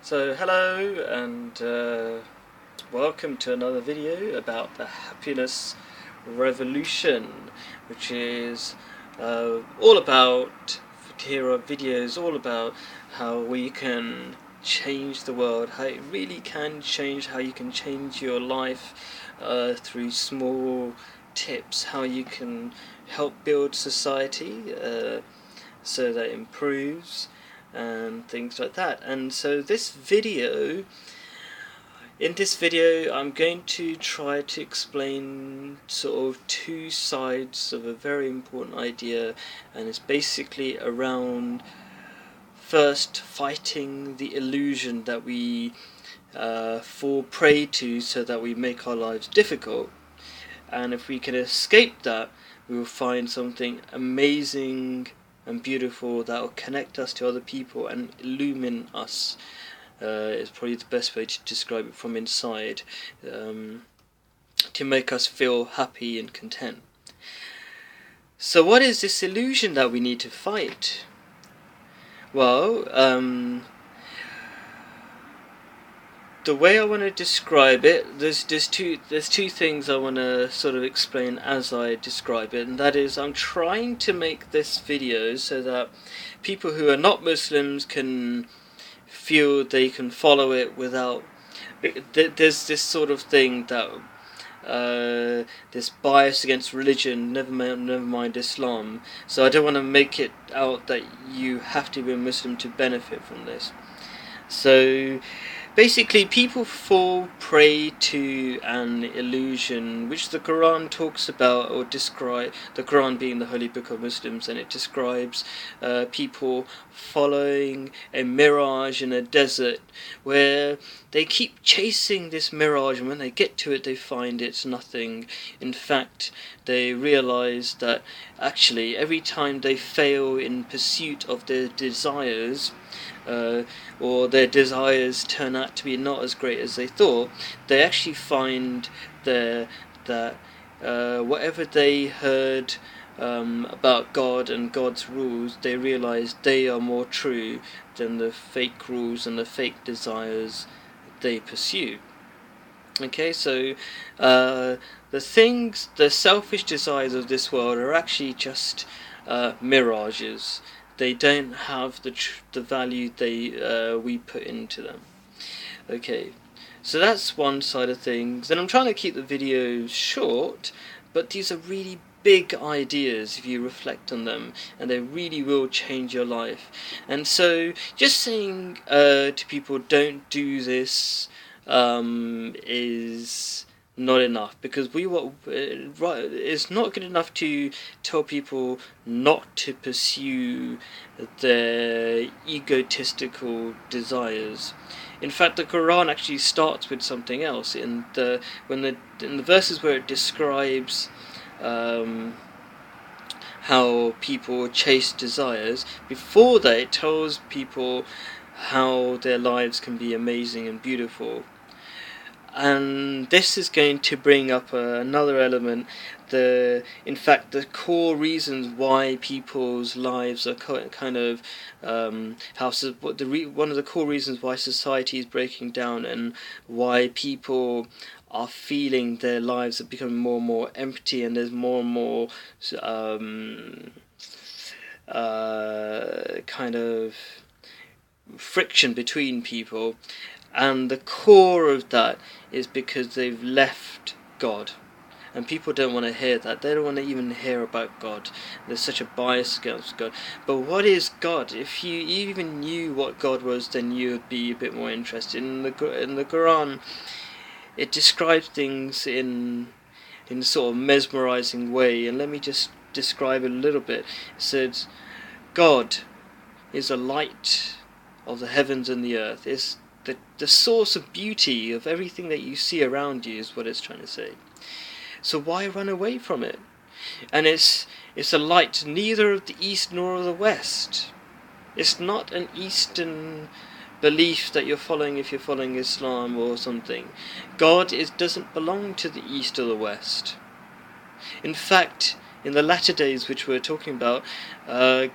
So hello and welcome to another video about the happiness revolution, which is all about, here are videos all about how we can change the world, how it really can change, how you can change your life through small tips, how you can help build society so that it improves and things like that. And so in this video I'm going to try to explain sort of two sides of a very important idea, and it's basically around first fighting the illusion that we fall prey to so that we make our lives difficult, and if we can escape that, we will find something amazing and beautiful that will connect us to other people and illumine us. Is probably the best way to describe it from inside, to make us feel happy and content. So what is this illusion that we need to fight? Well, the way I want to describe it, there's two things I want to sort of explain as I describe it, and that is I'm trying to make this video so that people who are not Muslims can feel they can follow it without. There's this sort of thing that this bias against religion, never mind Islam. So I don't want to make it out that you have to be a Muslim to benefit from this. So basically, people fall prey to an illusion which the Quran talks about, or describe, the Quran being the holy book of Muslims, and it describes people following a mirage in a desert where they keep chasing this mirage, and when they get to it they find it's nothing. In fact, they realize that actually every time they fail in pursuit of their desires, or their desires turn out to be not as great as they thought, they actually find that whatever they heard about God and God's rules, they realize they are more true than the fake rules and the fake desires they pursue. Okay, so the selfish desires of this world are actually just mirages. They don't have the value we put into them. Okay, so that's one side of things. And I'm trying to keep the video short, but these are really big ideas if you reflect on them, and they really will change your life. And so just saying to people don't do this is not enough, because it's not good enough to tell people not to pursue their egotistical desires. In fact, the Quran actually starts with something else. In the verses where it describes how people chase desires, before that it tells people how their lives can be amazing and beautiful. And this is going to bring up another element. In fact, the core reasons why people's lives are kind of one of the core reasons why society is breaking down, and why people are feeling their lives are becoming more and more empty, and there's more and more kind of friction between people. And the core of that is because they've left God. And people don't want to hear that. They don't want to even hear about God. There's such a bias against God. But what is God? If you even knew what God was, then you would be a bit more interested. In the Quran, it describes things in a sort of mesmerizing way. And let me just describe it a little bit. It says, God is a light of the heavens and the earth. It's the source of beauty of everything that you see around you, is what it's trying to say. So why run away from it? And it's a light neither of the east nor of the west. It's not an Eastern belief that you're following if you're following Islam or something. God doesn't belong to the east or the west. In fact, in the latter days which we're talking about, the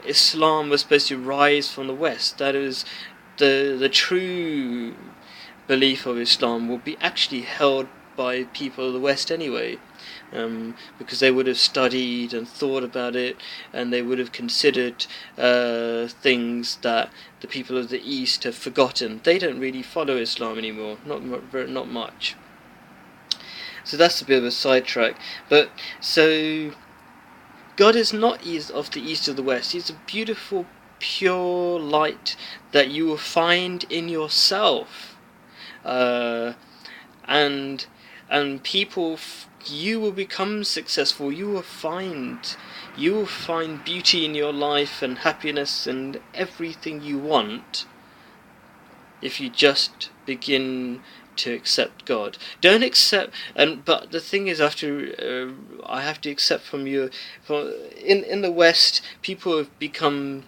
Islam was supposed to rise from the west. That is, the true belief of Islam will be actually held by people of the West anyway, because they would have studied and thought about it, and they would have considered things that the people of the East have forgotten. They don't really follow Islam anymore, not much. So that's a bit of a sidetrack. But so God is not of the East or the West. He's a beautiful, pure light that you will find in yourself. And people, you will become successful. You will find beauty in your life and happiness and everything you want if you just begin to accept God. Don't accept, but the thing is, I have to accept from you. In the West, people have become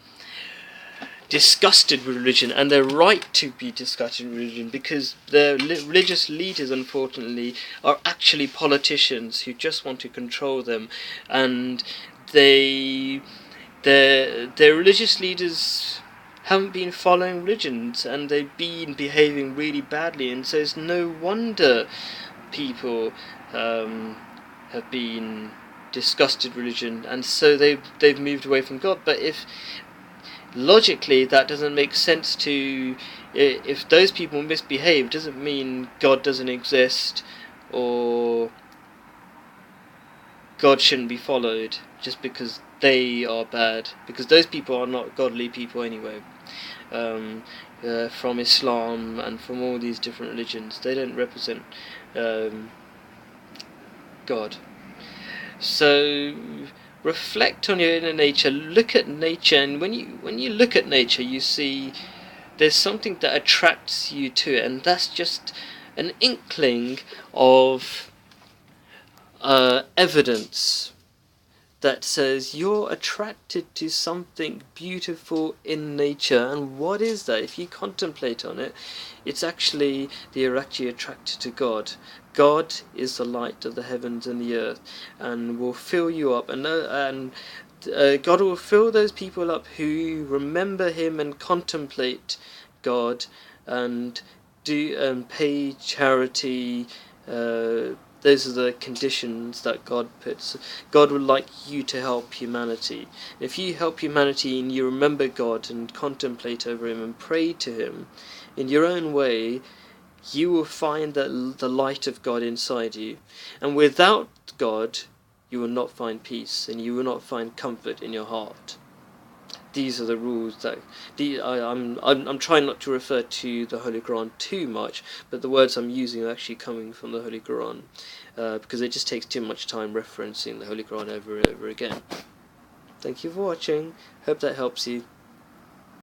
disgusted with religion, and they're right to be disgusted with religion, because their religious leaders, unfortunately, are actually politicians who just want to control them, and their religious leaders haven't been following religions, and they've been behaving really badly, and so it's no wonder people have been disgusted with religion, and so they've moved away from God. But if logically that doesn't make sense to, if those people misbehave, doesn't mean God doesn't exist or God shouldn't be followed just because they are bad, because those people are not godly people anyway. From Islam and from all these different religions, they don't represent God. So reflect on your inner nature, look at nature, and when you look at nature, you see there's something that attracts you to it, and that's just an inkling of evidence that says you're attracted to something beautiful in nature. And what is that? If you contemplate on it, it's actually that you're actually attracted to God. God is the light of the heavens and the earth, and will fill you up, and God will fill those people up who remember Him and contemplate God and pay charity. Those are the conditions that God puts. God would like you to help humanity. If you help humanity and you remember God and contemplate over Him and pray to Him in your own way, you will find the light of God inside you. And without God, you will not find peace, and you will not find comfort in your heart. These are the rules that I'm trying not to refer to the Holy Quran too much, but the words I'm using are actually coming from the Holy Quran, because it just takes too much time referencing the Holy Quran over and over again. Thank you for watching. Hope that helps you.